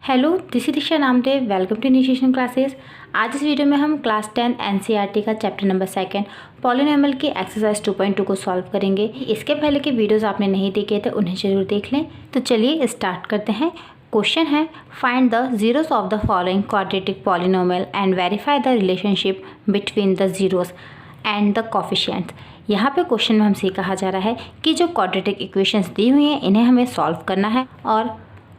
Hello, this is Disha Namdev. Welcome to initiation classes. आज इस video में हम क्लास 10 एनसीईआरटी का चैप्टर नंबर 2 पॉलिनोमियल की एक्सरसाइज 2.2 को सॉल्व करेंगे। इसके पहले के वीडियोस आपने नहीं देखे थे, उन्हें जरूर देख लें। तो चलिए स्टार्ट करते हैं। क्वेश्चन है, find the zeros of the following quadratic polynomial and verify the relationship between the zeros and the coefficients. यहाँ पे क्वेश्चन में हमसे कहा जा रहा है कि जो क्वाड्रेटिक इक्वेशंस दी हुई हैं इन्हें हमें सॉल्व करना है और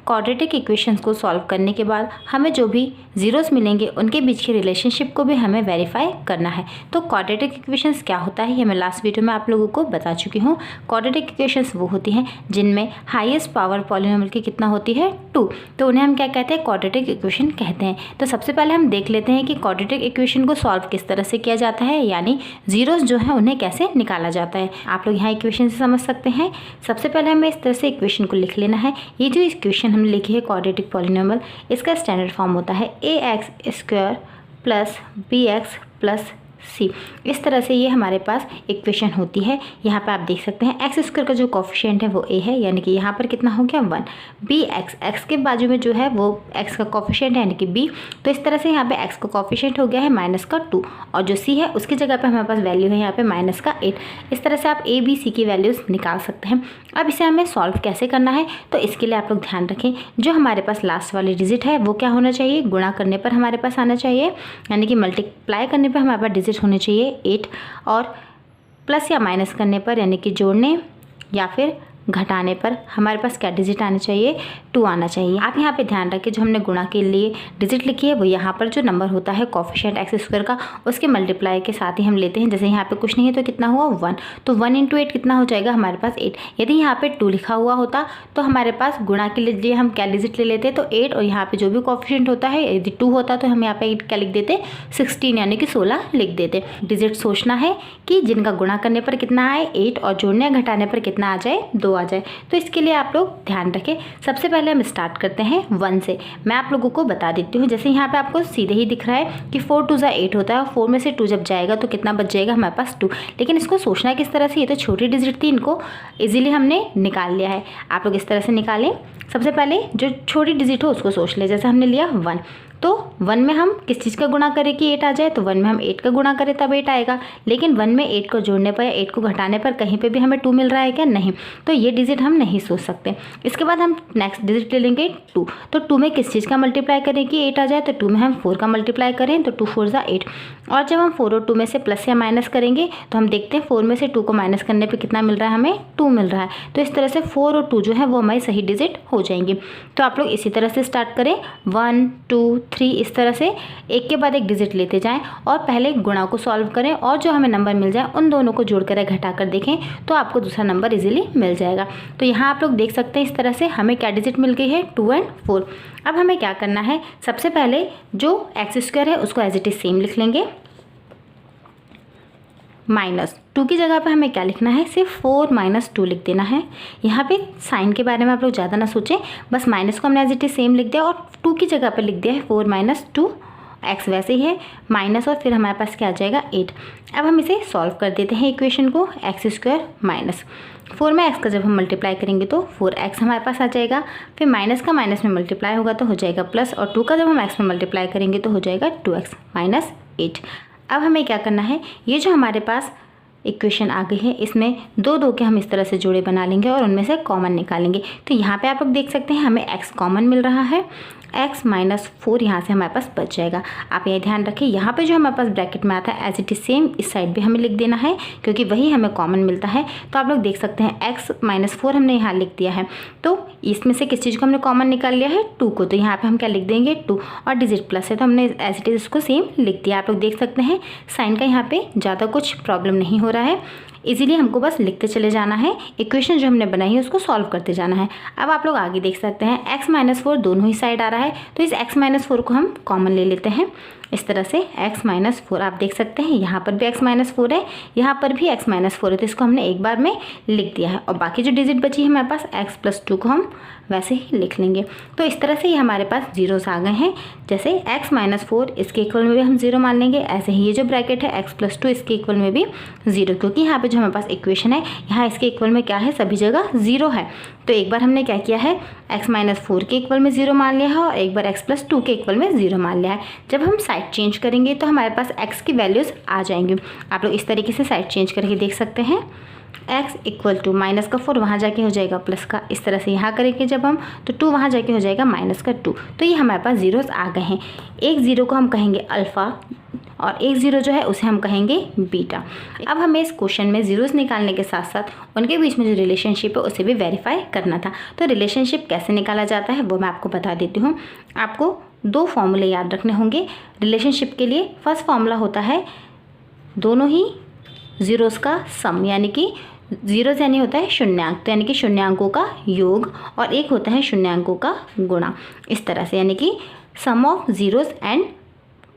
क्वाड्रेटिक इक्वेशंस को सॉल्व करने के बाद हमें जो भी जीरोस मिलेंगे उनके बीच के रिलेशनशिप को भी हमें वेरीफाई करना है। तो क्वाड्रेटिक इक्वेशंस क्या होता है ये मैं लास्ट वीडियो में आप लोगों को बता चुकी हूँ। क्वाड्रेटिक इक्वेशंस वो होती हैं जिनमें हाईएस्ट पावर पॉलिनोमियल की कितना होती है 2, तो उन्हें हम क्या कहते हैं, क्वाड्रेटिक इक्वेशन कहते हैं। तो सबसे पहले हम देख लेते हैं कि क्वाड्रेटिक इक्वेशन को सॉल्व किस तरह से किया जाता है, यानी जीरोस जो है उन्हें कैसे निकाला जाता है। आप लोग यहाँ इक्वेशन से समझ सकते हैं। सबसे पहले हमें इस तरह से इक्वेशन को लिख लेना है। ये जो इक्वेशन हमने लिखी है क्वाड्रेटिक पॉलिनोमियल, इसका स्टैंडर्ड फॉर्म होता है ax² plus bx plus c। इस तरह से ये हमारे पास इक्वेशन होती है। यहाँ पे आप देख सकते हैं x² का जो कोफिशिएंट है वो a है, यानी कि यहाँ पर कितना हो गया 1। bx, x के बाजू में जो है वो x का कोफिशिएंट है यानी कि b, तो इस तरह से यहाँ पे x का कोफिशिएंट हो गया है -2 और जो c है उसकी जगह पे हमारे पास वैल्यू है यहाँ पे -8। इस तरह से आप a b c की वैल्यूज़ निकाल सकते हैं। अब इसे हमें सॉल्व कैसे करना है, तो इसके लिए आप लोग ध्यान रखें जो हमारे पास लास्ट वाली डिजिट है वो क्या होना चाहिए, गुणा करने पर हमारे पास आना चाहिए, यानी कि मल्टीप्लाई करने पर हमारे पास डिजिट होने चाहिए 8 और प्लस या माइनस करने पर यानी कि जोड़ने या फिर घटाने पर हमारे पास क्या डिजिट आना चाहिए, 2 आना चाहिए। आप यहाँ पे ध्यान रखें जो हमने गुणा के लिए डिजिट लिखी है वो यहाँ पर जो नंबर होता है कोफिशिएंट x² का उसके मल्टीप्लाई के साथ ही हम लेते हैं। जैसे यहाँ पे कुछ नहीं है तो कितना हुआ 1, तो 1 × 8 कितना हो जाएगा हमारे पास 8। यदि यहाँ पे 2 लिखा हुआ होता तो हमारे पास गुणा के लिए हम क्या डिजिट ले लेते, तो 8 और यहाँ पे जो भी कोफिशिएंट होता है यदि 2 होता तो हम यहाँ पे क्या लिख देते 16 यानी कि 16 लिख देते। डिजिट सोचना है कि जिनका गुणा करने पर कितना आए 8 और जोड़ने या घटाने पर कितना आ जाए 2 आ जाए। तो इसके लिए आप लोग ध्यान रखें। सबसे पहले हम स्टार्ट करते हैं 1 से। मैं आप लोगों को बता देती हूँ। जैसे यहाँ पे आपको सीधे ही दिख रहा है कि 4 × 2 = 8 होता है और 4 में से 2 जब जाएगा तो कितना बच जाएगा हमारे पास 2। लेकिन इसको सोचना किस तरह से, ये तो छोटी डिजिट थी, इनको इजीली हमने निकाल लिया है। आप लोग इस तरह से निकालें। सबसे पहले जो छोटी डिजिट हो उसको सोच लें। जैसे हमने लिया 1, तो 1 में हम किस चीज़ का गुणा करें कि 8 आ जाए, तो 1 में हम 8 का गुणा करें तब 8 आएगा। लेकिन 1 में 8 को जोड़ने पर या 8 को घटाने पर कहीं पे भी हमें 2 मिल रहा है क्या, नहीं, तो ये डिजिट हम नहीं सोच सकते। इसके बाद हम नेक्स्ट डिजिट ले लेंगे 2, तो 2 में किस चीज़ का मल्टीप्लाई करें कि 8 आ जाए, तो 2 में हम 4 का मल्टीप्लाई करें तो 2 × 4 = 8। और जब हम 4 और 2 में से प्लस या माइनस करेंगे तो हम देखते हैं 4 में से 2 को माइनस करने पर कितना मिल रहा है, हमें 2 मिल रहा है। तो इस तरह से 4 और 2 जो है वो हमारी सही डिजिट हो जाएंगी। तो आप लोग इसी तरह से स्टार्ट करें 1 2 3, इस तरह से एक के बाद एक डिजिट लेते जाएं और पहले गुणा को सॉल्व करें और जो हमें नंबर मिल जाए उन दोनों को जोड़कर या घटाकर देखें तो आपको दूसरा नंबर इजीली मिल जाएगा। तो यहाँ आप लोग देख सकते हैं इस तरह से हमें क्या डिजिट मिल गई है 2 और 4। अब हमें क्या करना है, सबसे पहले जो x² है उसको एज इट इज सेम लिख लेंगे। -2 की जगह पे हमें क्या लिखना है, सिर्फ 4 - 2 लिख देना है। यहाँ पे साइन के बारे में आप लोग ज़्यादा ना सोचें, बस माइनस को हमने एज इट इज सेम लिख दिया और 2 की जगह पे लिख दिया है 4 - 2। x वैसे ही है माइनस और फिर हमारे पास क्या आ जाएगा 8। अब हम इसे सॉल्व कर देते हैं इक्वेशन को। x² माइनस 4 में x का जब हम मल्टीप्लाई करेंगे तो 4x हमारे पास आ जाएगा, फिर माइनस का माइनस में मल्टीप्लाई होगा तो हो जाएगा प्लस, और 2 का जब हम x में मल्टीप्लाई करेंगे तो हो जाएगा 2x - 8। अब हमें क्या करना है, ये जो हमारे पास इक्वेशन आ गई है इसमें 2 के हम इस तरह से जोड़े बना लेंगे और उनमें से कॉमन निकालेंगे। तो यहाँ पे आप लोग देख सकते हैं हमें x कॉमन मिल रहा है, x - 4 यहाँ से हमारे पास बच जाएगा। आप ये ध्यान रखें यहाँ पे जो हमारे पास ब्रैकेट में आता है एज इट इज सेम इस साइड भी हमें लिख देना है क्योंकि वही हमें कॉमन मिलता है। तो आप लोग देख सकते हैं x - 4 हमने यहाँ लिख दिया है, तो इसमें से किस चीज़ को हमने कॉमन निकाल लिया है 2 को, तो यहाँ पे हम क्या लिख देंगे 2 और डिजिट प्लस है तो हमने एज इट इज इसको सेम लिख दिया। आप लोग देख सकते हैं साइन का यहाँ पे ज़्यादा कुछ प्रॉब्लम नहीं हो रहा है, इजीली हमको बस लिखते चले जाना है। इक्वेशन जो हमने बनाई है उसको सॉल्व करते जाना है। अब आप लोग आगे देख सकते हैं x - 4 दोनों ही साइड आ रहा है, तो इस x - 4 को हम कॉमन ले लेते हैं इस तरह से x-4 आप देख सकते हैं, यहाँ पर भी x-4 है, यहाँ पर भी x-4 है, तो इसको हमने एक बार में लिख दिया है। और बाकी जो डिजिट बची है हमारे पास x+2 को हम वैसे ही लिख लेंगे। तो इस तरह से ये हमारे पास जीरोस आ गए हैं। जैसे x-4 इसके इक्वल में भी हम 0 मान लेंगे, ऐसे ही ये जो ब्रैकेट है x+2 इसके इक्वल में भी 0, क्योंकि यहाँ पे जो हमारे पास इक्वेशन है यहाँ इसके इक्वल में क्या है, सभी जगह 0 है। तो एक बार हमने क्या किया है, x-4 के इक्वल में 0 मान लिया है और एक बार x+2 के इक्वल में 0 मान लिया है। जब हम साइड चेंज करेंगे तो हमारे पास x की वैल्यूज़ आ जाएंगी। आप लोग इस तरीके से साइड चेंज करके देख सकते हैं। x इक्वल टू -4 वहाँ जाके हो जाएगा प्लस का, इस तरह से यहाँ करेंगे जब हम तो 2 वहाँ जाके हो जाएगा -2। तो ये हमारे पास जीरोस आ गए हैं। एक ज़ीरो को हम कहेंगे अल्फ़ा और एक ज़ीरो जो है उसे हम कहेंगे बीटा। अब हमें इस क्वेश्चन में ज़ीरोस निकालने के साथ साथ उनके बीच में जो रिलेशनशिप है उसे भी वेरीफाई करना था। तो रिलेशनशिप कैसे निकाला जाता है वो मैं आपको बता देती हूँ। आपको 2 फॉर्मूले याद रखने होंगे रिलेशनशिप के लिए। फर्स्ट फॉर्मूला होता है दोनों ही ज़ीरोस का सम, यानी कि ज़ीरोस यानी होता है शून्यांक, तो यानी कि शून्यांकों का योग, और एक होता है शून्यांकों का गुणा। इस तरह से यानी कि sum of zeros and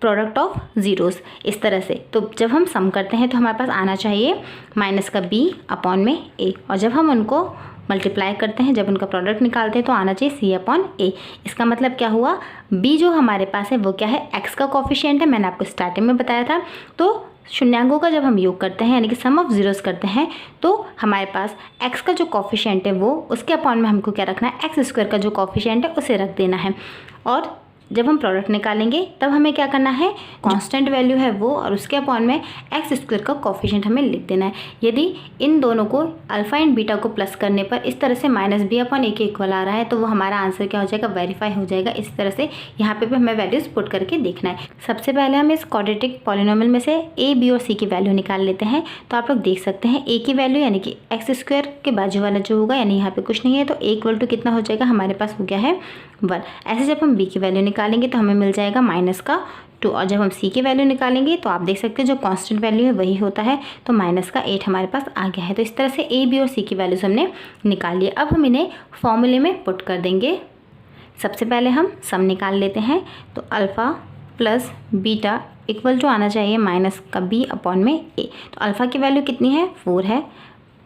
product of zeros, इस तरह से। तो जब हम सम करते हैं तो हमारे पास आना चाहिए -b/a, और जब हम उनको मल्टीप्लाई करते हैं, जब उनका प्रोडक्ट निकालते हैं तो आना चाहिए c/a। इसका मतलब क्या हुआ, b जो हमारे पास है वो क्या है, x का कोफिशिएंट है, मैंने आपको स्टार्टिंग में बताया था। तो शून्यांकों का जब हम योग करते हैं यानी कि सम ऑफ ज़ीरोस करते हैं तो हमारे पास x का जो कोफिशिएंट है वो उसके अपॉन में हमको क्या रखना है, x² का जो कोफिशिएंट है उसे रख देना है। और जब हम प्रोडक्ट निकालेंगे तब हमें क्या करना है, कांस्टेंट वैल्यू है वो और उसके अपॉन में x² का कोफिशिएंट हमें लिख देना है। यदि इन दोनों को अल्फ़ा एंड बीटा को प्लस करने पर इस तरह से -b/a के इक्वल आ रहा है तो वो हमारा आंसर क्या हो जाएगा, वेरीफाई हो जाएगा। इस तरह से यहाँ पे भी हमें वैल्यूज़ पुट करके देखना है। सबसे पहले हम इस क्वाड्रेटिक पॉलिनोमियल में से a, b और c की वैल्यू निकाल लेते हैं। तो आप लोग देख सकते हैं a की वैल्यू यानी कि x² के बाजू वाला जो होगा, यानी यहाँ पे कुछ नहीं है, तो a इक्वल टू कितना हो जाएगा, हमारे पास हो गया है 1। ऐसे जब हम b की वैल्यू निकालेंगे तो हमें मिल जाएगा -2, और जब हम c की वैल्यू निकालेंगे तो आप देख सकते हैं जो कांस्टेंट वैल्यू है वही होता है, तो -8 हमारे पास आ गया है। तो इस तरह से a, b और c की वैल्यूज हमने निकाल ली। अब हम इन्हें फॉर्मूले में पुट कर देंगे। सबसे पहले हम सम निकाल लेते हैं। तो alpha plus beta equal to आना चाहिए -b/a। तो अल्फ़ा की वैल्यू कितनी है, 4 है,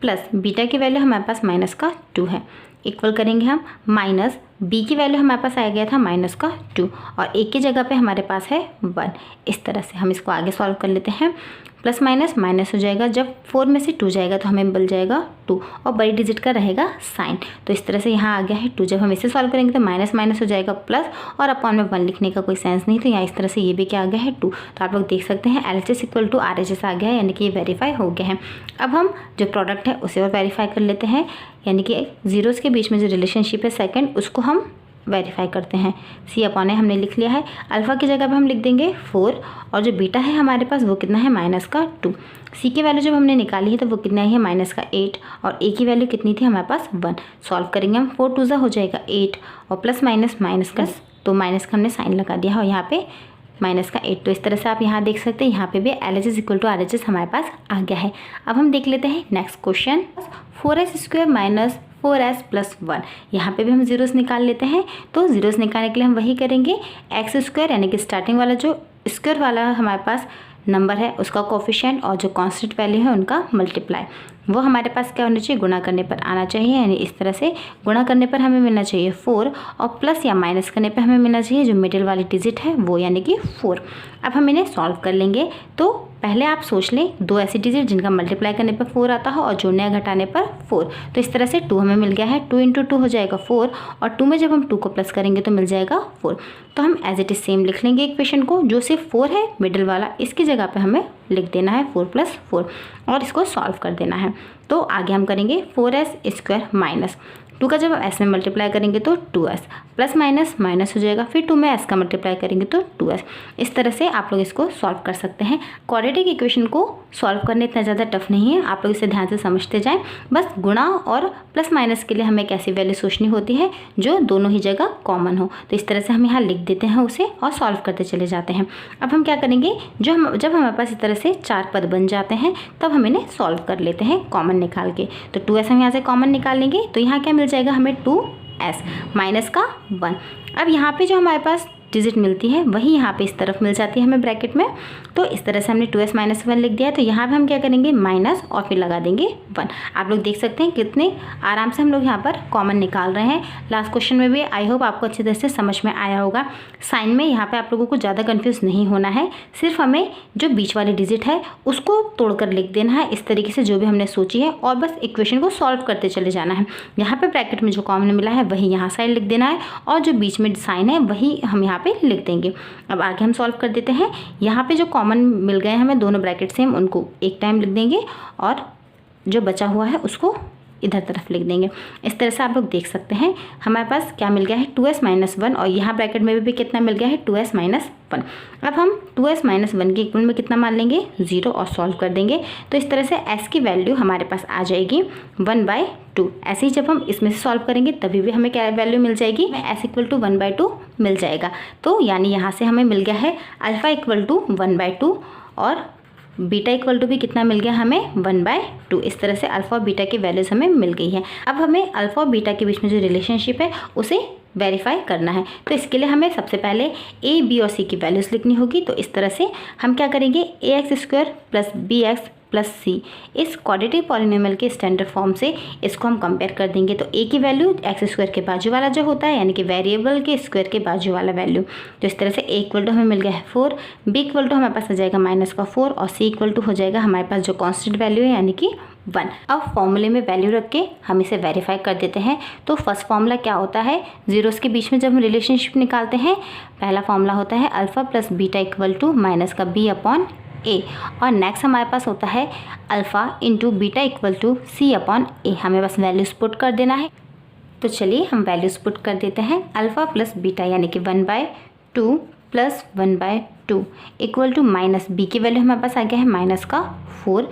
प्लस बीटा की वैल्यू हमारे पास -2 है। इक्वल करेंगे हम माइनस b की वैल्यू हमारे पास आ गया था -2 और a की जगह पे हमारे पास है 1। इस तरह से हम इसको आगे सॉल्व कर लेते हैं। प्लस माइनस माइनस हो जाएगा, जब 4 में से 2 जाएगा तो हमें मिल जाएगा 2 और बड़ी डिजिट का रहेगा साइन। तो इस तरह से यहाँ आ गया है 2। जब हम इसे सॉल्व करेंगे तो माइनस माइनस हो जाएगा प्लस और अपॉन में 1 लिखने का कोई सेंस नहीं, तो यहाँ इस तरह से ये भी क्या आ गया है 2। तो आप लोग देख सकते हैं LHS इक्वल टू RHS आ गया है, यानी कि ये वेरीफाई हो गया है। अब हम जो प्रोडक्ट है उसे और वेरीफाई कर लेते हैं, यानी कि ज़ीरोज़ के बीच में जो रिलेशनशिप है सेकंड, उसको हम वेरीफाई करते हैं। c/a हमने लिख लिया है, अल्फ़ा की जगह पे हम लिख देंगे 4 और जो बीटा है हमारे पास वो कितना है -2। c की वैल्यू जब हमने निकाली है तो वो कितना है -8 और a की वैल्यू कितनी थी हमारे पास 1। सॉल्व करेंगे हम, 4 2 हो जाएगा 8 और प्लस माइनस माइनस का, तो माइनस का हमने साइन लगा दिया है और यहाँ पे -8। तो इस तरह से आप यहाँ देख सकते हैं, यहाँ पे भी LHS इक्वल टू RHS हमारे पास आ गया है। अब हम देख लेते हैं नेक्स्ट क्वेश्चन, 4s² - 4s + 1। यहाँ पे भी हम जीरोस निकाल लेते हैं। तो जीरोस निकालने के लिए हम वही करेंगे, x² यानी कि स्टार्टिंग वाला जो स्क्वायर वाला हमारे पास नंबर है उसका कोफिशिएंट और जो कांस्टेंट वैल्यू है उनका मल्टीप्लाई, वो हमारे पास क्या होना चाहिए, गुणा करने पर आना चाहिए। यानी इस तरह से गुणा करने पर हमें मिलना चाहिए 4 और प्लस या माइनस करने पर हमें मिलना चाहिए जो मिडिल वाली डिजिट है वो, यानी कि 4। अब हम इन्हें सॉल्व कर लेंगे। तो पहले आप सोच लें 2 ऐसी डिजिट जिनका मल्टीप्लाई करने पर 4 आता हो और जोड़ने या घटाने पर 4। तो इस तरह से 2 हमें मिल गया है, 2 × 2 हो जाएगा 4 और 2 में जब हम 2 को प्लस करेंगे तो मिल जाएगा 4। तो हम एज इट इज सेम लिख लेंगे इक्वेशन को, जो सिर्फ 4 है मिडिल वाला इसकी जगह पे हमें लिख देना है 4 + 4 और इसको सॉल्व कर देना है। तो आगे हम करेंगे 4s² माइनस 2 का जब s में मल्टीप्लाई करेंगे तो 2s, प्लस माइनस माइनस हो जाएगा, फिर 2 में s का मल्टीप्लाई करेंगे तो 2s। इस तरह से आप लोग इसको सॉल्व कर सकते हैं। क्वाड्रेटिक इक्वेशन को सॉल्व करने इतना ज़्यादा टफ नहीं है, आप लोग इसे ध्यान से समझते जाएं। बस गुणा और प्लस माइनस के लिए हमें एक ऐसी वैल्यू सोचनी होती है जो दोनों ही जगह कॉमन हो। तो इस तरह से हम यहाँ लिख देते हैं उसे और सॉल्व करते चले जाते हैं। अब हम क्या करेंगे, जब हमारे पास इस तरह से 4 पद बन जाते हैं तब हम इन्हें सॉल्व कर लेते हैं कॉमन निकाल के। तो 2s हम यहाँ से कॉमन निकाल लेंगे, तो यहाँ क्या मिल जाएगा हमें 2s माइनस का 1। अब यहाँ पे जो हमारे पास डिजिट मिलती है वही यहाँ पे इस तरफ मिल जाती है हमें ब्रैकेट में। तो इस तरह से हमने 2s - 1 लिख दिया। तो यहाँ पे हम क्या करेंगे, माइनस और फिर लगा देंगे 1। आप लोग देख सकते हैं कितने आराम से हम लोग यहाँ पर कॉमन निकाल रहे हैं। लास्ट क्वेश्चन में भी आई होप आपको अच्छी तरह से समझ में आया होगा। साइन में यहाँ पे आप लोगों को ज़्यादा कंफ्यूज नहीं होना है, सिर्फ हमें जो बीच वाली डिजिट है उसको तोड़कर लिख देना है इस तरीके से जो भी हमने सोची है, और बस इक्वेशन को सॉल्व करते चले जाना है। यहाँ पे ब्रैकेट में जो कॉमन मिला है वही यहाँ साइड लिख देना है, और जो बीच में साइन है वही हम यहाँ पे लिख देंगे। अब आगे हम सॉल्व कर देते हैं। यहाँ पे जो कॉमन मिल गए हमें दोनों ब्रैकेट से, हम उनको एक टाइम लिख देंगे और जो बचा हुआ है उसको इधर तरफ लिख देंगे। इस तरह से आप लोग देख सकते हैं हमारे पास क्या मिल गया है 2s - 1, और यहाँ ब्रैकेट में भी कितना मिल गया है 2s - 1। अब हम 2s - 1 के इक्वल में कितना मान लेंगे 0 और सॉल्व कर देंगे। तो इस तरह से s की वैल्यू हमारे पास आ जाएगी 1/2। ऐसे ही जब हम इसमें से सॉल्व करेंगे तभी भी हमें क्या वैल्यू मिल जाएगी, s = 1/2 मिल जाएगा। तो यानी यहाँ से हमें मिल गया है अल्फ़ा = 1/2 और बीटा = भी कितना मिल गया हमें 1/2। इस तरह से अल्फ़ा और बीटा की वैल्यूज़ हमें मिल गई है। अब हमें अल्फ़ा और बीटा के बीच में जो रिलेशनशिप है उसे वेरीफाई करना है। तो इसके लिए हमें सबसे पहले a, b और c की वैल्यूज़ लिखनी होगी। तो इस तरह से हम क्या करेंगे, ax² + bx + c इस क्वाड्रेटिक पॉलिनोमियल के स्टैंडर्ड फॉर्म से इसको हम कंपेयर कर देंगे। तो a की वैल्यू x² के बाजू वाला जो होता है, यानी कि वेरिएबल के स्क्वायर के बाजू वाला वैल्यू। तो इस तरह से a = हमें मिल गया है 4, b = हमारे पास आ जाएगा -4, और c = हो जाएगा हमारे पास जो कॉन्स्टेंट वैल्यू है यानी कि 1। अब फॉर्मूले में वैल्यू रख के हम इसे वेरीफाई कर देते हैं। तो फर्स्ट फॉर्मूला क्या होता है, जीरोस के बीच में जब हम रिलेशनशिप निकालते हैं, पहला फॉर्मूला होता है अल्फ़ा + बीटा = माइनस का b/a, और नेक्स्ट हमारे पास होता है अल्फ़ा × बीटा = c/a। हमें बस वैल्यूज पुट कर देना है। तो चलिए हम वैल्यूज पुट कर देते हैं। अल्फ़ा + बीटा यानी कि 1/2 + 1/2 = माइनस b की वैल्यू हमारे पास आ गया है -4,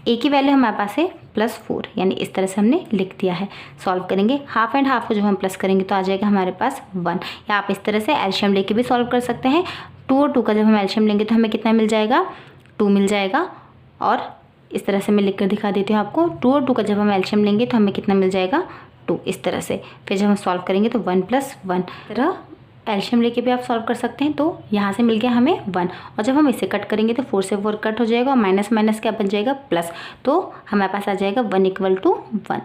a की वैल्यू हमारे पास है +4, यानी इस तरह से हमने लिख दिया है। सॉल्व करेंगे हाफ एंड हाफ को जब हम प्लस करेंगे तो आ जाएगा हमारे पास 1। या आप इस तरह से एलशियम लेके भी सॉल्व कर सकते हैं। 2 और 2 का जब हम एलशियम लेंगे तो हमें कितना मिल जाएगा, 2 मिल जाएगा। और इस तरह से मैं लिख कर दिखा देती हूँ आपको। 2 और 2 का जब हम एलशियम लेंगे तो हमें कितना मिल जाएगा 2, इस तरह से। फिर जब हम सॉल्व करेंगे तो 1 + 1 तरह एलशियम लेके भी आप सॉल्व कर सकते हैं। तो यहाँ से मिल गया हमें 1, और जब हम इसे कट करेंगे तो 4 से 4 कट हो जाएगा, और माइनस माइनस क्या बन जाएगा प्लस। तो हमारे पास आ जाएगा 1 = 1।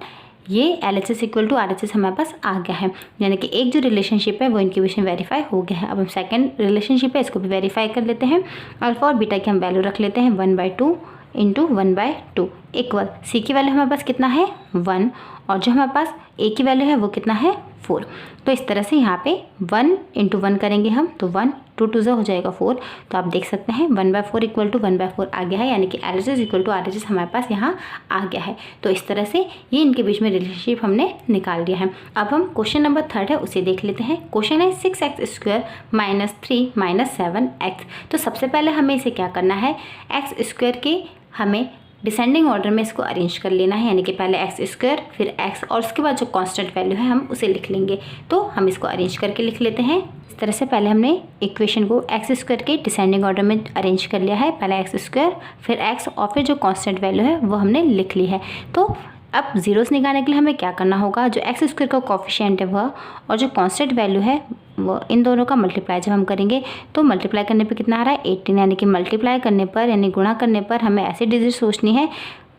ये LHS = RHS हमारे पास आ गया है, यानी कि एक जो रिलेशनशिप है वो इनके बीच में वेरीफाई हो गया है। अब हम सेकंड रिलेशनशिप है इसको भी वेरीफाई कर लेते हैं। अल्फ़ा और बीटा की हम वैल्यू रख लेते हैं 1/2 × 1/2 = c की वैल्यू हमारे पास कितना है 1, और जो हमारे पास a की वैल्यू है वो कितना है 4। तो इस तरह से यहाँ पे 1 × 1 करेंगे हम, तो 1 2 2 हो जाएगा 4। तो आप देख सकते हैं 1/4 = 1/4 आ गया है, यानी कि LHS = RHS हमारे पास यहाँ आ गया है। तो इस तरह से ये इनके बीच में रिलेशनशिप हमने निकाल दिया है। अब हम क्वेश्चन नंबर 3 है उसे देख लेते हैं। क्वेश्चन है 6x² - 3 - 7x। तो सबसे पहले हमें इसे क्या करना है, x² के हमें डिसेंडिंग ऑर्डर में इसको अरेंज कर लेना है, यानी कि पहले x² फिर x, और उसके बाद जो कांस्टेंट वैल्यू है हम उसे लिख लेंगे। तो हम इसको अरेंज करके लिख लेते हैं। इस तरह से पहले हमने इक्वेशन को x² के डिसेंडिंग ऑर्डर में अरेंज कर लिया है। पहले x² फिर x, और फिर जो कांस्टेंट वैल्यू है वो हमने लिख ली है। तो अब जीरोस निकालने के लिए हमें क्या करना होगा, जो x² का कोफिशिएंट है वह और जो कांस्टेंट वैल्यू है वो, इन दोनों का मल्टीप्लाई जब हम करेंगे तो मल्टीप्लाई करने पे कितना आ रहा है 18, यानी कि मल्टीप्लाई करने पर यानी गुणा करने पर हमें ऐसी डिजिट सोचनी है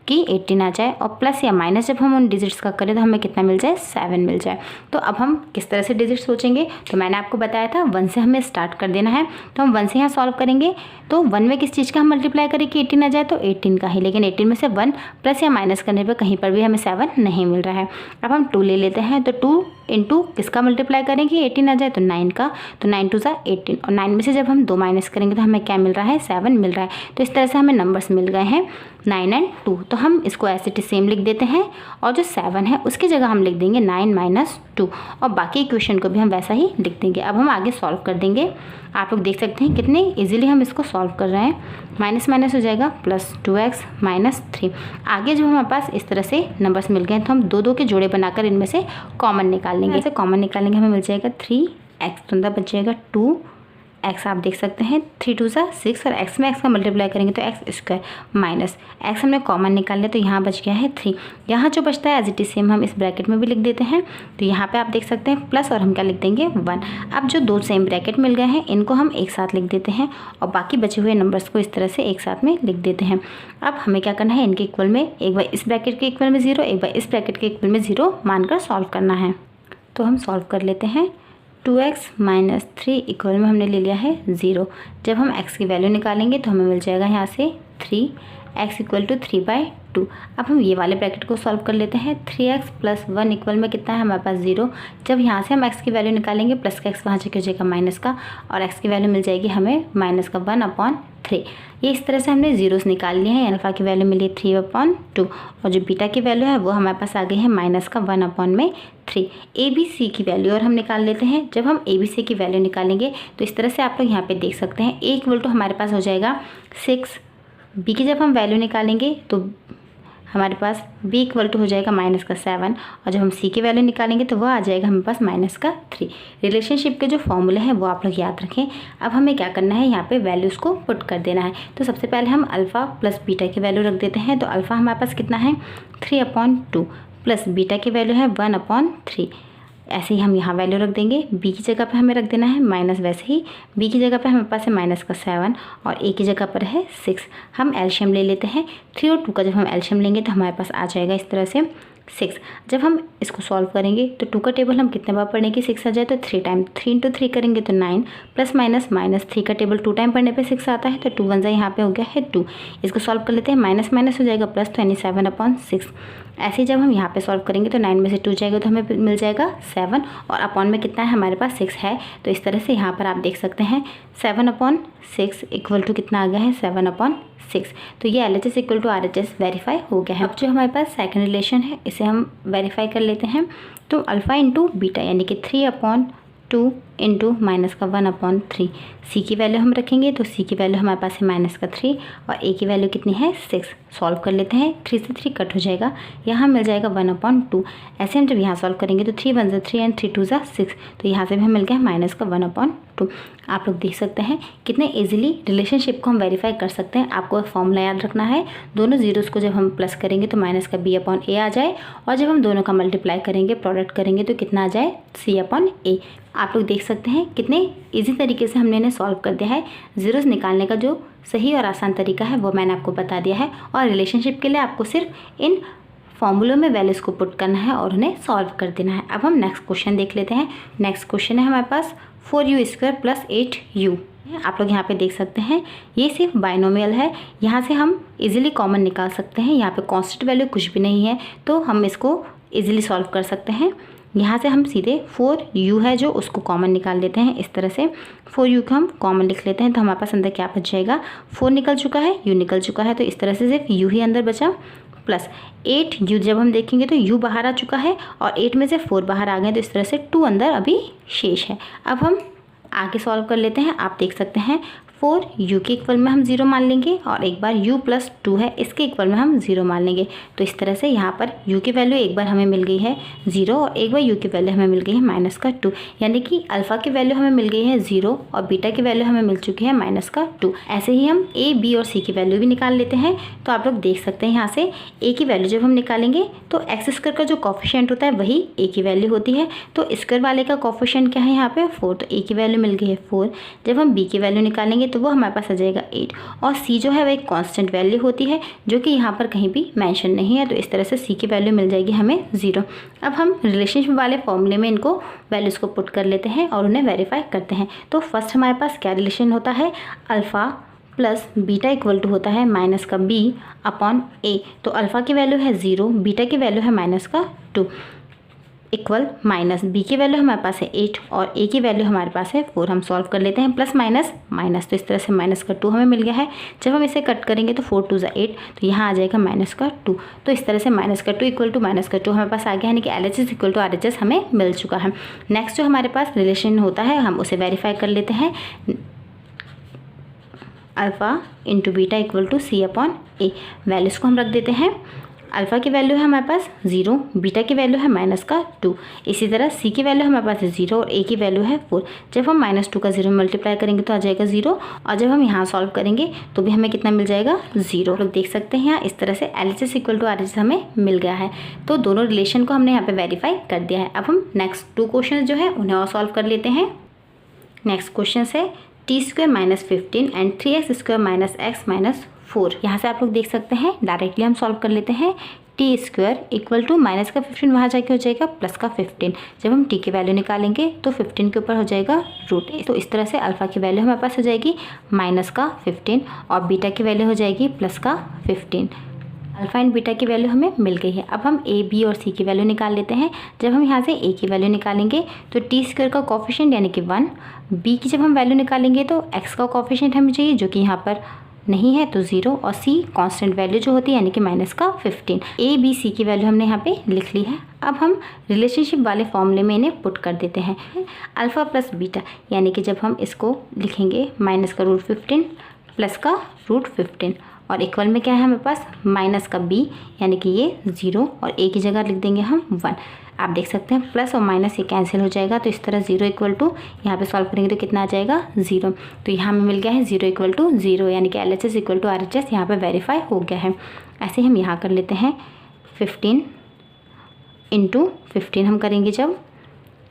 कि 18 आ जाए, और प्लस या माइनस जब हम उन डिजिट्स का करें तो हमें कितना मिल जाए 7 मिल जाए। तो अब हम किस तरह से डिजिट सोचेंगे, तो मैंने आपको बताया था 1 से हमें स्टार्ट कर देना है। तो हम 1 से यहाँ सॉल्व करेंगे। तो 1 में किस चीज़ का हम मल्टीप्लाई करें कि 18 आ जाए, तो 18 का ही, लेकिन 18 में से 1 प्लस या माइनस करने पर कहीं पर भी हमें 7 नहीं मिल रहा है। अब हम 2 ले लेते हैं। तो 2 × किसका मल्टीप्लाई करें कि 18 आ जाए, तो 9 का। तो 9 2 = 18, और 9 में से जब हम 2 माइनस करेंगे तो हमें क्या मिल रहा है 7 मिल रहा है। तो इस तरह से हमें नंबर्स मिल गए हैं 9 और 2। तो हम इसको ऐसे सेम लिख देते हैं, और जो 7 है उसकी जगह हम लिख देंगे 9 - 2, और बाकी इक्वेशन को भी हम वैसा ही लिख देंगे। अब हम आगे सॉल्व कर देंगे। आप लोग देख सकते हैं कितने इजीली हम इसको सॉल्व कर रहे हैं। माइनस माइनस हो जाएगा +2x - 3। आगे जब हमारे पास इस तरह से नंबर्स मिल गए तो हम 2 2 के जोड़े बनाकर इनमें से कॉमन निकाल लेंगे। ऐसे कॉमन निकालेंगे हमें मिल जाएगा 3x, तो अंदर बच जाएगा 2 एक्स आप देख सकते हैं 3 2 6 और एक्स में एक्स का मल्टीप्लाई करेंगे तो एक्स स्क्वायर माइनस एक्स हमने कॉमन निकाल लिया तो यहाँ बच गया है 3। यहाँ जो बचता है एज इट इज सेम हम इस ब्रैकेट में भी लिख देते हैं। तो यहाँ पे आप देख सकते हैं प्लस और हम क्या लिख देंगे 1। अब जो दो सेम ब्रैकेट मिल गए हैं इनको हम एक साथ लिख देते हैं और बाकी बचे हुए नंबर्स को इस तरह से एक साथ में लिख देते हैं। अब हमें क्या करना है, इनके इक्वल में एक बार इस ब्रैकेट के इक्वल में 0, एक बार इस ब्रैकेट के इक्वल में 0 मानकर सॉल्व करना है। तो हम सॉल्व कर लेते हैं। 2x माइनस 3 इक्वल में हमने ले लिया है 0। जब हम x की वैल्यू निकालेंगे तो हमें मिल जाएगा यहाँ से 3x इक्वल टू 3/2। अब हम ये वाले ब्रैकेट को सॉल्व कर लेते हैं। 3x प्लस 1 इक्वल में कितना है हमारे पास 0। जब यहाँ से हम x की वैल्यू निकालेंगे प्लस का x वहाँ चेक हो जाएगा माइनस का और x की वैल्यू मिल जाएगी हमें माइनस का 1/3। ये इस तरह से हमने जीरोस निकाल लिए हैं। अल्फ़ा की वैल्यू मिली 3/2 और जो बीटा की वैल्यू है वो हमारे पास आ गई है माइनस का 1/3। ए बी सी की वैल्यू और हम निकाल लेते हैं। जब हम ए बी सी की वैल्यू निकालेंगे तो इस तरह से आप लोग यहाँ पे देख सकते हैं। ए इक्वल टू हमारे पास हो जाएगा 6। बी की जब हम वैल्यू निकालेंगे तो हमारे पास b इक्वल टू हो जाएगा माइनस का 7 और जब हम c की वैल्यू निकालेंगे तो वह आ जाएगा हमारे पास माइनस का 3। रिलेशनशिप के जो फॉर्मूले हैं वो आप लोग याद रखें। अब हमें क्या करना है, यहाँ पे वैल्यूज़ को पुट कर देना है। तो सबसे पहले हम अल्फ़ा प्लस बीटा की वैल्यू रख देते हैं। तो अल्फ़ा हमारे पास कितना है 3/2 प्लस बीटा की वैल्यू है 1/3। ऐसे ही हम यहाँ वैल्यू रख देंगे। b की जगह पे हमें रख देना है माइनस, वैसे ही b की जगह पे हमारे पास है माइनस का 7 और a की जगह पर है 6। हम एलशियम ले लेते हैं। 3 और 2 का जब हम एलशियम लेंगे तो हमारे पास आ जाएगा इस तरह से 6। जब हम इसको सॉल्व करेंगे तो 2 का टेबल हम कितने बार पढ़ेंगे 6 आ जाए तो 3 टाइम, 3 × 3 करेंगे तो 9 प्लस माइनस माइनस 3 का टेबल 2 टाइम पढ़ने पे 6 आता है तो 2 1 यहाँ पे हो गया है 2। इसको सॉल्व कर लेते हैं। माइनस माइनस हो जाएगा प्लस 27/6। ऐसे ही जब हम यहाँ पे सॉल्व करेंगे तो 9 में से 2 जाएगा तो हमें मिल जाएगा 7 और अपॉन में कितना है हमारे पास 6 है। तो इस तरह से यहाँ पर आप देख सकते हैं 7/6 इक्वल टू कितना आ गया है 7/6। तो ये LHS equal to RHS verify हो गया है। अब जो हमारे पास सेकंड रिलेशन है इसे हम वेरीफाई कर लेते हैं। तो अल्फ़ा इंटू बीटा यानी कि 3/2 इंटू माइनस का 1/3। सी की वैल्यू हम रखेंगे तो सी की वैल्यू हमारे पास है माइनस का 3 और ए की वैल्यू कितनी है 6। सॉल्व कर लेते हैं। 3 से 3 कट हो जाएगा, यहाँ मिल जाएगा 1/2। ऐसे हम जब यहाँ सॉल्व करेंगे तो 3 1 3 एंड 3 2 6, तो यहाँ से भी हमें मिल गया माइनस का 1/2। आप लोग देख सकते हैं कितने इजीली रिलेशनशिप को हम वेरीफाई कर सकते हैं। आपको फॉर्मूला याद रखना है। दोनों जीरोस को जब हम प्लस करेंगे तो माइनस का b/a आ जाए और जब हम दोनों का मल्टीप्लाई करेंगे प्रोडक्ट करेंगे तो कितना आ जाए c/a। आप लोग देख सकते हैं कितने इजी तरीके से हमने इन्हें सॉल्व कर दिया है। जीरोस निकालने का जो सही और आसान तरीका है वो मैंने आपको बता दिया है और रिलेशनशिप के लिए आपको सिर्फ इन फॉर्मूलों में वैल्यूज़ को पुट करना है और उन्हें सॉल्व कर देना है। अब हम नेक्स्ट क्वेश्चन देख लेते हैं। नेक्स्ट क्वेश्चन है हमारे पास 4u² + 8u। आप लोग यहाँ पे देख सकते हैं ये सिर्फ बाइनोमियल है, यहाँ से हम इजीली कॉमन निकाल सकते हैं। यहाँ पे कांस्टेंट वैल्यू कुछ भी नहीं है तो हम इसको इजीली सॉल्व कर सकते हैं। यहाँ से हम सीधे 4u है जो उसको कॉमन निकाल लेते हैं। इस तरह से 4u को हम कॉमन लिख लेते हैं तो हमारे पास अंदर क्या बच जाएगा, 4 निकल चुका है, u निकल चुका है तो इस तरह से सिर्फ u ही अंदर बचा प्लस 8u। जब हम देखेंगे तो u बाहर आ चुका है और 8 में से 4 बाहर आ गए तो इस तरह से 2 अंदर अभी शेष है। अब हम आगे सॉल्व कर लेते हैं। आप देख सकते हैं 4u के इक्वल में हम 0 मान लेंगे और एक बार u + 2 है इसके इक्वल में हम 0 मान लेंगे। तो इस तरह से यहाँ पर u की वैल्यू एक बार हमें मिल गई है 0 और एक बार u की वैल्यू हमें मिल गई है माइनस का 2, यानी कि अल्फ़ा की वैल्यू हमें मिल गई है 0 और बीटा की वैल्यू हमें मिल चुकी है माइनस का 2। ऐसे ही हम a, b और c की वैल्यू भी निकाल लेते हैं। तो आप लोग देख सकते हैं यहाँ से a की वैल्यू जब हम निकालेंगे तो x² का जो कॉफिशिएंट होता है वही a की वैल्यू होती है। तो स्क्वायर वाले का कॉफिशिएंट क्या है यहाँ पे 4, तो a की वैल्यू मिल गई है 4। जब हम b की वैल्यू निकालेंगे तो वो हमारे पास 8 और c जो है वह एक कांस्टेंट वैल्यू होती है जो कि यहाँ पर कहीं भी मेंशन नहीं है। तो इस तरह से c की वैल्यू मिल जाएगी हमें 0। अब हम रिलेशनशिप वाले फॉर्मूले में इनको वैल्यूज़ को पुट कर लेते हैं और उन्हें वेरीफाई करते हैं। तो फर्स्ट हमारे पास क्या रिलेशन होता है, alpha plus beta equal to होता है माइनस का b/a। तो अल्फ़ा की वैल्यू है 0, बीटा की वैल्यू है माइनस का 2 इक्वल माइनस b की वैल्यू हमारे पास है 8 और a की वैल्यू हमारे पास है 4। हम सॉल्व कर लेते हैं प्लस माइनस माइनस, तो इस तरह से माइनस का 2 हमें मिल गया है। जब हम इसे कट करेंगे तो 4 2 8, तो यहाँ आ जाएगा माइनस का 2। तो इस तरह से माइनस का 2 इक्वल टू माइनस का 2 हमारे पास आ गया, यानी कि LHS इक्वल टू RHS हमें मिल चुका है। नेक्स्ट जो हमारे पास रिलेशन होता है हम उसे वेरीफाई कर लेते हैं। Alpha into beta equal to c/a। Values को हम रख देते हैं। अल्फ़ा की वैल्यू है हमारे पास 0, बीटा की वैल्यू है -2, इसी तरह सी की वैल्यू हमारे पास है 0 और ए की वैल्यू है 4। जब हम -2 का 0 मल्टीप्लाई करेंगे तो आ जाएगा 0, और जब हम यहाँ सॉल्व करेंगे तो भी हमें कितना मिल जाएगा 0। लोग देख सकते हैं यहाँ इस तरह से LHS = RHS हमें मिल गया है। तो दोनों रिलेशन को हमने यहाँ पे वेरीफाई कर दिया है। अब हम नेक्स्ट 2 क्वेश्चन जो है उन्हें और सॉल्व कर लेते हैं। नेक्स्ट क्वेश्चन है t² - 15 एंड 3x² - x - 4। यहाँ से आप लोग देख सकते हैं डायरेक्टली हम सॉल्व कर लेते हैं। t² = माइनस का 15 वहाँ जाके हो जाएगा प्लस का 15। जब हम t की वैल्यू निकालेंगे तो 15 के ऊपर हो जाएगा रूट। तो इस तरह से अल्फ़ा की वैल्यू हमारे पास हो जाएगी -15 और बीटा की वैल्यू हो जाएगी +15। अल्फ़ा एंड बीटा की वैल्यू हमें मिल गई है। अब हम a, b और c की वैल्यू निकाल लेते हैं। जब हम यहाँ से a की वैल्यू निकालेंगे तो t² का कोफिशिएंट यानी कि 1, b की जब हम वैल्यू निकालेंगे तो x का कोफिशिएंट हमें चाहिए जो कि यहाँ पर नहीं है तो 0, और c कांस्टेंट वैल्यू जो होती है यानी कि -15। a, b, c की वैल्यू हमने यहाँ पे लिख ली है। अब हम रिलेशनशिप वाले फॉर्मूले में इन्हें पुट कर देते हैं। अल्फ़ा प्लस बीटा यानी कि जब हम इसको लिखेंगे -√15 प्लस का √15 और इक्वल में क्या है हमारे पास -b यानी कि ये 0 और a की जगह लिख देंगे हम 1। आप देख सकते हैं प्लस और माइनस ये कैंसिल हो जाएगा, तो इस तरह 0 = यहाँ पे सॉल्व करेंगे तो कितना आ जाएगा 0। तो यहाँ हमें मिल गया है 0 = 0 यानी कि LHS = RHS यहाँ पे वेरीफाई हो गया है। ऐसे हम यहाँ कर लेते हैं 15 × 15 हम करेंगे जब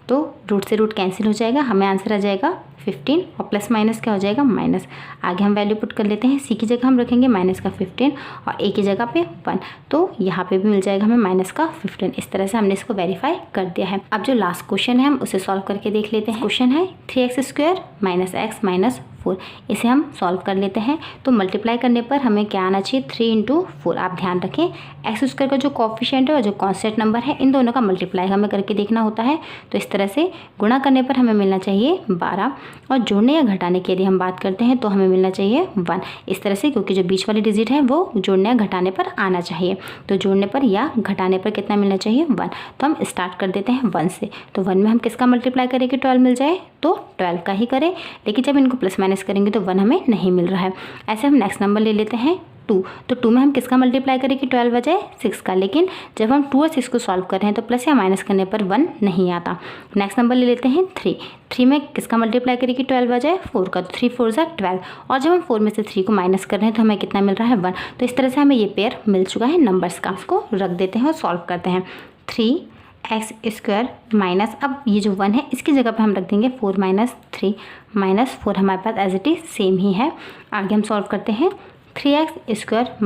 तो रूट से रूट कैंसिल हो जाएगा, हमें आंसर आ जाएगा 15 और प्लस माइनस क्या हो जाएगा माइनस। आगे हम वैल्यू पुट कर लेते हैं। सी की जगह हम रखेंगे -15 और ए की जगग पे 1, तो यहाँ पे भी मिल जाएगा हमें -15। इस तरह से हमने इसको वेरीफाई कर दिया है। अब जो लास्ट क्वेश्चन है हम उसे सॉल्व करके देख लेते हैं। क्वेश्चन है 3x² - x - 4। इसे हम सॉल्व कर लेते हैं। तो मल्टीप्लाई करने पर हमें क्या आना चाहिए 3 × 4। आप ध्यान रखें x² का जो कोफिशिएंट है और जो कांस्टेंट नंबर है इन दोनों का मल्टीप्लाई हमें करके देखना होता है। तो इस तरह से गुणा करने पर हमें मिलना चाहिए 12 और जोड़ने या घटाने की यदि हम बात करते हैं तो हमें मिलना चाहिए 1। इस तरह से क्योंकि जो बीच वाली डिजिट है वो जोड़ने या घटाने पर आना चाहिए, तो जोड़ने पर या घटाने पर कितना मिलना चाहिए 1। तो हम स्टार्ट कर देते हैं 1 से। तो 1 में हम किसका मल्टीप्लाई करें कि 12 मिल जाए, तो 12 का ही करें, लेकिन जब इनको प्लस माइनस करेंगे तो 1 हमें नहीं मिल रहा है। ऐसे हम नेक्स्ट नंबर ले लेते हैं 2। तो 2 में हम किसका मल्टीप्लाई करें कि 12 बजाय 6 का, लेकिन जब हम 2 और 6 को सॉल्व कर रहे हैं तो प्लस या माइनस करने पर 1 नहीं आता। नेक्स्ट नंबर ले लेते हैं 3। 3 में किसका मल्टीप्लाई करें कि 12 बजाय 4 का, तो 3 4 = 12, और जब हम 4 में से 3 को माइनस कर रहे हैं तो हमें कितना मिल रहा है 1। तो इस तरह से हमें ये पेयर मिल चुका है नंबर्स का। इसको रख देते हैं और सॉल्व करते हैं। 3x² माइनस, अब ये जो 1 है इसकी जगह पे हम रख देंगे 4 - 3 -4 हमारे पास एज इट इज़ सेम ही है। आगे हम सॉल्व करते हैं 3x² -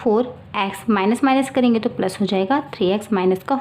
4x माइनस करेंगे तो प्लस हो जाएगा 3x -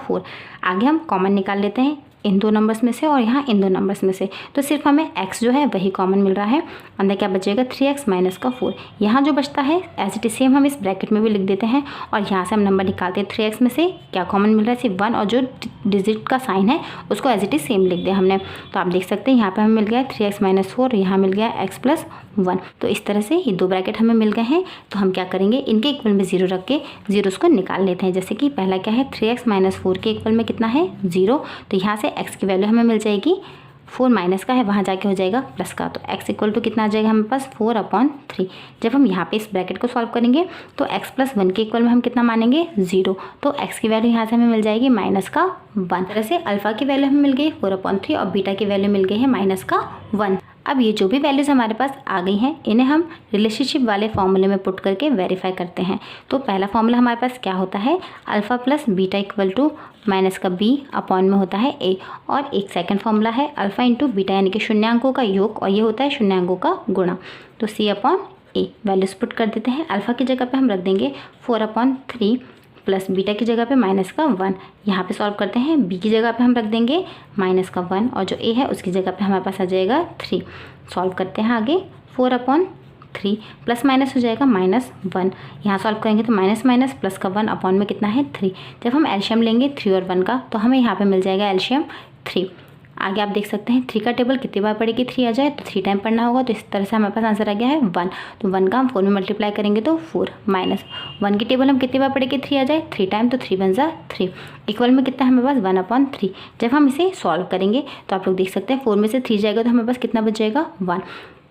4। आगे हम कॉमन निकाल लेते हैं इन दो नंबर्स में से और यहाँ इन दो नंबर्स में से, तो सिर्फ हमें x जो है वही कॉमन मिल रहा है। अंदर क्या बचेगा 3x - 4। यहाँ जो बचता है एज इट इज सेम हम इस ब्रैकेट में भी लिख देते हैं और यहाँ से हम नंबर निकालते हैं। 3x में से क्या कॉमन मिल रहा है, सिर्फ 1, और जो डिजिट का साइन है उसको एज इट इज सेम लिख दिया हमने। तो आप देख सकते हैं यहाँ पर हमें मिल गया 3x - 4, यहाँ मिल गया x + 1। तो इस तरह से ये दो ब्रैकेट हमें मिल गए हैं। तो हम क्या करेंगे, इनके इक्वल में 0 रख के जीरोस को निकाल लेते हैं। जैसे कि पहला क्या है 3x - 4 के इक्वल में कितना है 0, तो यहाँ से x की वैल्यू हमें मिल जाएगी 4 माइनस का है वहाँ जाके हो जाएगा प्लस का, तो x = कितना आ जाएगा हमारे पास 4/3। जब हम यहाँ पे इस ब्रैकेट को सॉल्व करेंगे तो x + 1 के इक्वल में हम कितना मानेंगे 0, तो x की वैल्यू यहाँ से हमें मिल जाएगी -1। तरह से अल्फा की वैल्यू हमें मिल गई 4/3 और बीटा की वैल्यू मिल गई है -1। अब ये जो भी वैल्यूज़ हमारे पास आ गई हैं इन्हें हम रिलेशनशिप वाले फॉर्मूले में पुट करके वेरीफाई करते हैं। तो पहला फॉर्मूला हमारे पास क्या होता है, अल्फ़ा + बीटा = -b/में होता है a, और एक सेकंड फॉर्मूला है अल्फ़ा × बीटा यानी कि शून्यांकों का योग, और ये होता है शून्यांकों का गुणा, तो c/a। वैल्यूज़ पुट कर देते हैं। अल्फ़ा की जगह पे हम रख देंगे 4/3 प्लस बीटा की जगह पे -1। यहाँ पे सॉल्व करते हैं, b की जगह पे हम रख देंगे -1 और जो a है उसकी जगह पे हमारे पास आ जाएगा 3। सॉल्व करते हैं आगे 4/3 प्लस माइनस हो जाएगा -1। यहाँ सॉल्व करेंगे तो माइनस प्लस का 1 अपॉन में कितना है 3। जब हम एलशियम लेंगे 3 और 1 का तो हमें यहाँ पे मिल जाएगा एलशियम 3। आगे आप देख सकते हैं 3 का टेबल कितनी बार पढ़े कि 3 आ जाए, तो 3 टाइम पढ़ना होगा। तो इस तरह से हमारे पास आंसर आ गया है 1। तो 1 का हम 4 में मल्टीप्लाई करेंगे तो 4 -1 की टेबल हम कितनी बार पढ़े कि 3 आ जाए 3 टाइम, तो 3 × 3 इक्वल में कितना है हमारे पास 1/3। जब हम इसे सॉल्व करेंगे तो आप लोग देख सकते हैं 4 में से 3 जाएगा तो हमारे पास कितना बच जाएगा 1।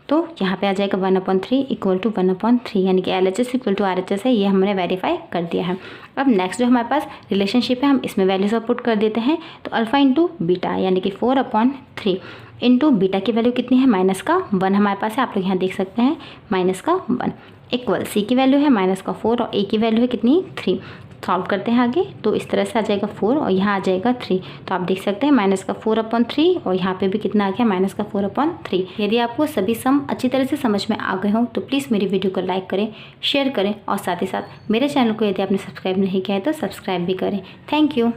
तो यहाँ पे आ जाएगा 1/3 इक्वल टू 1/3, यानी कि LHS इक्वल टू RHS है, ये हमने वेरीफाई कर दिया है। अब नेक्स्ट जो हमारे पास रिलेशनशिप है हम इसमें वैल्यूज पुट कर देते हैं। तो अल्फा इंटू बीटा यानी कि 4/3 इंटू बीटा की वैल्यू कितनी है -1 हमारे पास है, आप लोग यहाँ देख सकते हैं -1 इक्वल सी की वैल्यू है -4 और ए की वैल्यू है कितनी 3। सॉल्व करते हैं आगे, तो इस तरह से आ जाएगा 4 और यहाँ आ जाएगा 3। तो आप देख सकते हैं -4/3 और यहाँ पे भी कितना आ गया -4/3। यदि आपको सभी सम अच्छी तरह से समझ में आ गए हो तो प्लीज़ मेरी वीडियो को लाइक करें, शेयर करें और साथ ही साथ मेरे चैनल को यदि आपने सब्सक्राइब नहीं किया है तो सब्सक्राइब भी करें। Thank you.